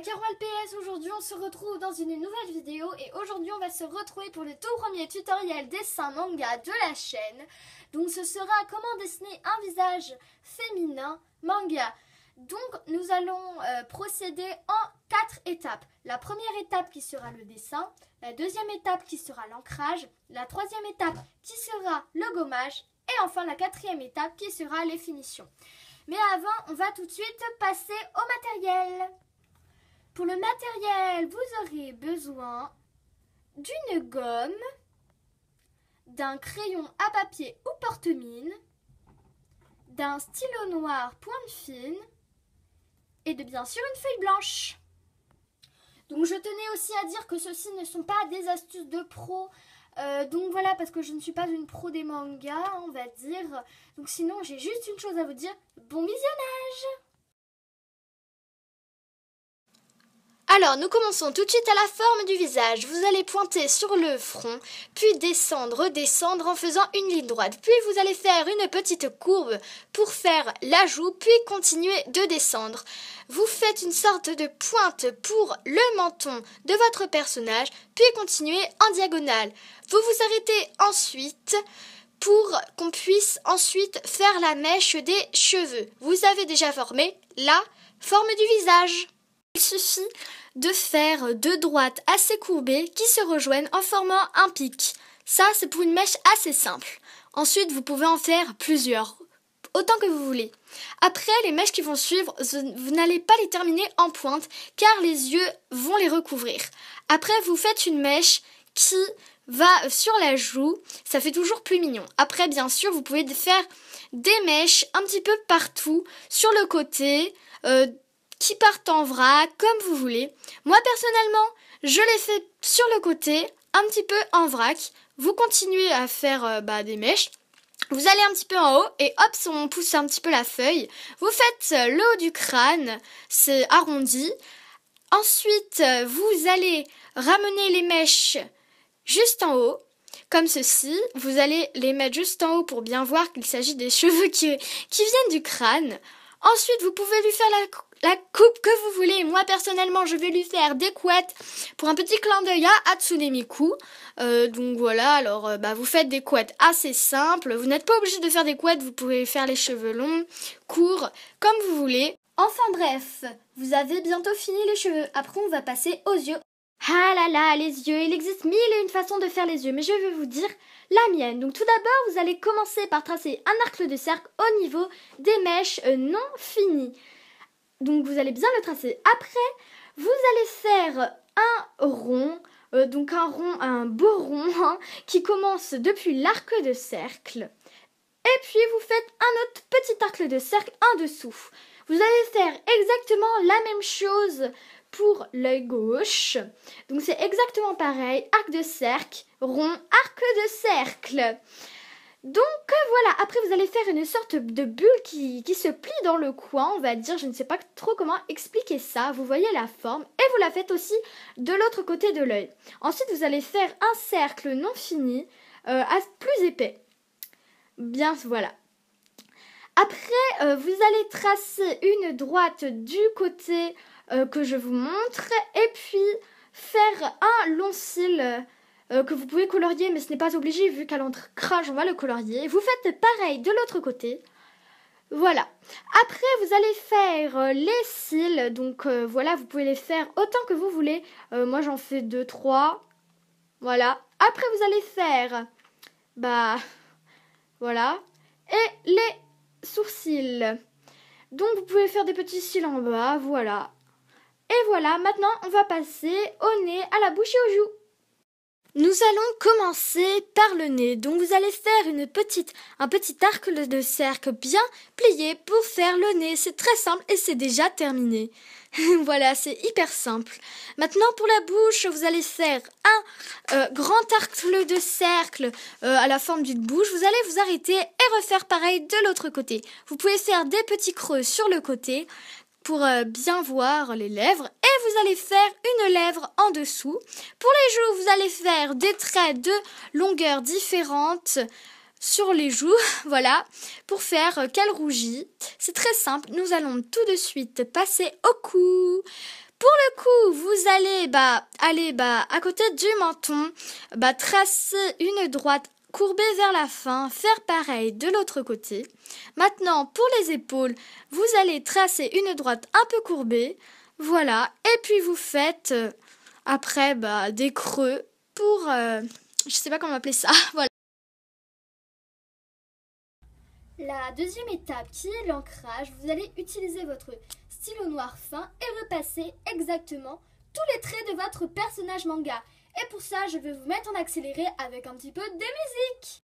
Macaron LPS, aujourd'hui on se retrouve dans une nouvelle vidéo et aujourd'hui on va se retrouver pour le tout premier tutoriel dessin manga de la chaîne. Donc ce sera comment dessiner un visage féminin manga. Donc nous allons procéder en 4 étapes. La première étape qui sera le dessin, la deuxième étape qui sera l'ancrage, la troisième étape qui sera le gommage et enfin la quatrième étape qui sera les finitions. Mais avant, on va tout de suite passer au matériel. Pour le matériel, vous aurez besoin d'une gomme, d'un crayon à papier ou porte-mine, d'un stylo noir pointe fine et de bien sûr une feuille blanche. Donc je tenais aussi à dire que ceux-ci ne sont pas des astuces de pro. Donc voilà, parce que je ne suis pas une pro des mangas, on va dire. Donc sinon, j'ai juste une chose à vous dire. Bon visionnage! Alors, nous commençons tout de suite à la forme du visage. Vous allez pointer sur le front, puis descendre, redescendre en faisant une ligne droite. Puis vous allez faire une petite courbe pour faire la joue, puis continuer de descendre. Vous faites une sorte de pointe pour le menton de votre personnage, puis continuez en diagonale. Vous vous arrêtez ensuite pour qu'on puisse ensuite faire la mèche des cheveux. Vous avez déjà formé la forme du visage. Il suffit de faire deux droites assez courbées qui se rejoignent en formant un pic. Ça, c'est pour une mèche assez simple. Ensuite, vous pouvez en faire plusieurs, autant que vous voulez. Après, les mèches qui vont suivre, vous n'allez pas les terminer en pointe, car les yeux vont les recouvrir. Après, vous faites une mèche qui va sur la joue, ça fait toujours plus mignon. Après, bien sûr, vous pouvez faire des mèches un petit peu partout, sur le côté, qui partent en vrac, comme vous voulez. Moi, personnellement, je les fais sur le côté, un petit peu en vrac. Vous continuez à faire des mèches. Vous allez un petit peu en haut et hop, on pousse un petit peu la feuille. Vous faites le haut du crâne, c'est arrondi. Ensuite, vous allez ramener les mèches juste en haut, comme ceci. Vous allez les mettre juste en haut pour bien voir qu'il s'agit des cheveux qui viennent du crâne. Ensuite, vous pouvez lui faire la coupe que vous voulez. Moi, personnellement, je vais lui faire des couettes pour un petit clin d'œil à Hatsune Miku. Donc voilà, alors vous faites des couettes assez simples. Vous n'êtes pas obligé de faire des couettes, vous pouvez faire les cheveux longs, courts, comme vous voulez. Enfin bref, vous avez bientôt fini les cheveux. Après, on va passer aux yeux. Ah là là, les yeux, il existe mille et une façons de faire les yeux, mais je vais vous dire la mienne. Donc tout d'abord, vous allez commencer par tracer un arc de cercle au niveau des mèches non finies. Donc vous allez bien le tracer. Après, vous allez faire un rond, un beau rond qui commence depuis l'arc de cercle. Et puis vous faites un autre petit arc de cercle en dessous. Vous allez faire exactement la même chose pour l'œil gauche. Donc c'est exactement pareil, arc de cercle, rond, arc de cercle. Donc voilà, après vous allez faire une sorte de bulle qui se plie dans le coin, on va dire, je ne sais pas trop comment expliquer ça. Vous voyez la forme et vous la faites aussi de l'autre côté de l'œil. Ensuite vous allez faire un cercle non fini, plus épais. Bien voilà. Après vous allez tracer une droite du côté que je vous montre et puis faire un long cil que vous pouvez colorier, mais ce n'est pas obligé vu qu'à l'ancrage on va le colorier. Vous faites pareil de l'autre côté. Voilà. Après vous allez faire les cils, donc voilà, vous pouvez les faire autant que vous voulez. Moi j'en fais 2-3. Voilà. Après vous allez faire voilà, et les sourcils. Donc vous pouvez faire des petits cils en bas, voilà. Et voilà, maintenant on va passer au nez, à la bouche et aux joues. Nous allons commencer par le nez. Donc vous allez faire un petit arc de cercle bien plié pour faire le nez. C'est très simple et c'est déjà terminé. Voilà, c'est hyper simple. Maintenant pour la bouche, vous allez faire un grand arc de cercle à la forme d'une bouche. Vous allez vous arrêter et refaire pareil de l'autre côté. Vous pouvez faire des petits creux sur le côté pour bien voir les lèvres. Et vous allez faire une lèvre en dessous. Pour les joues, vous allez faire des traits de longueur différentes sur les joues, voilà, pour faire qu'elle rougit. C'est très simple, nous allons tout de suite passer au cou. Pour le aller à côté du menton, tracer une droite courbée vers la fin, faire pareil de l'autre côté. Maintenant, pour les épaules, vous allez tracer une droite un peu courbée, voilà, et puis vous faites après des creux pour, je sais pas comment appeler ça, voilà. La deuxième étape qui est l'ancrage, vous allez utiliser votre stylo noir fin et repasser exactement tous les traits de votre personnage manga. Et pour ça, je vais vous mettre en accéléré avec un petit peu de musique.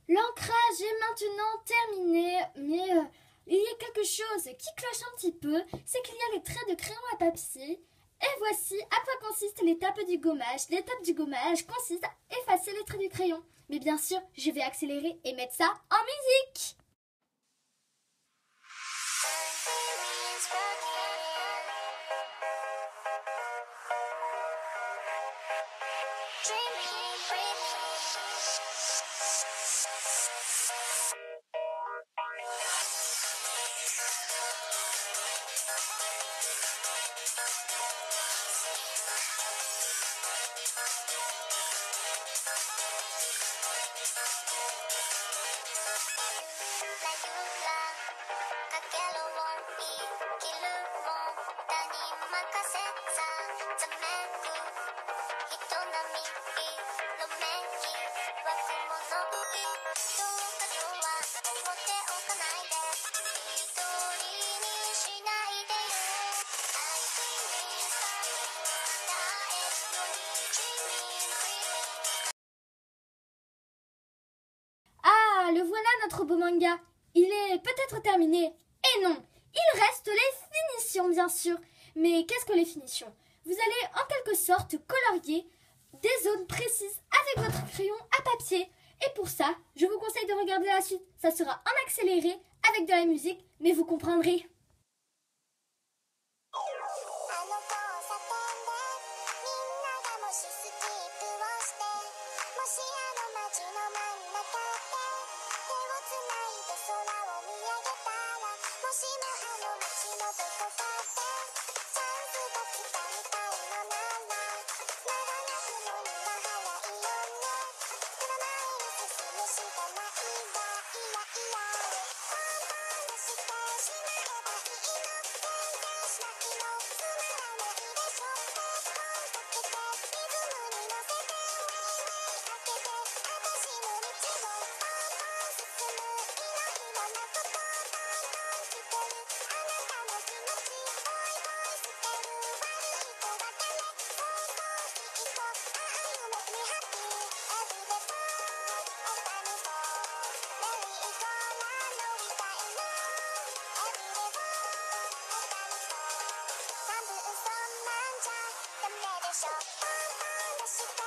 L'ancrage est maintenant terminé, mais il y a quelque chose qui cloche un petit peu, c'est qu'il y a les traits de crayon à papier. Et voici à quoi consiste l'étape du gommage. L'étape du gommage consiste à effacer les traits du crayon. Mais bien sûr, je vais accélérer et mettre ça en musique. Ah, le voilà notre beau manga. Il est peut-être terminé. Et non, il reste les finitions bien sûr. Mais qu'est-ce que les finitions? Vous allez en quelque sorte colorier des zones précises avec votre crayon à papier. Et pour ça, je vous conseille de regarder la suite. Ça sera en accéléré avec de la musique, mais vous comprendrez. so far.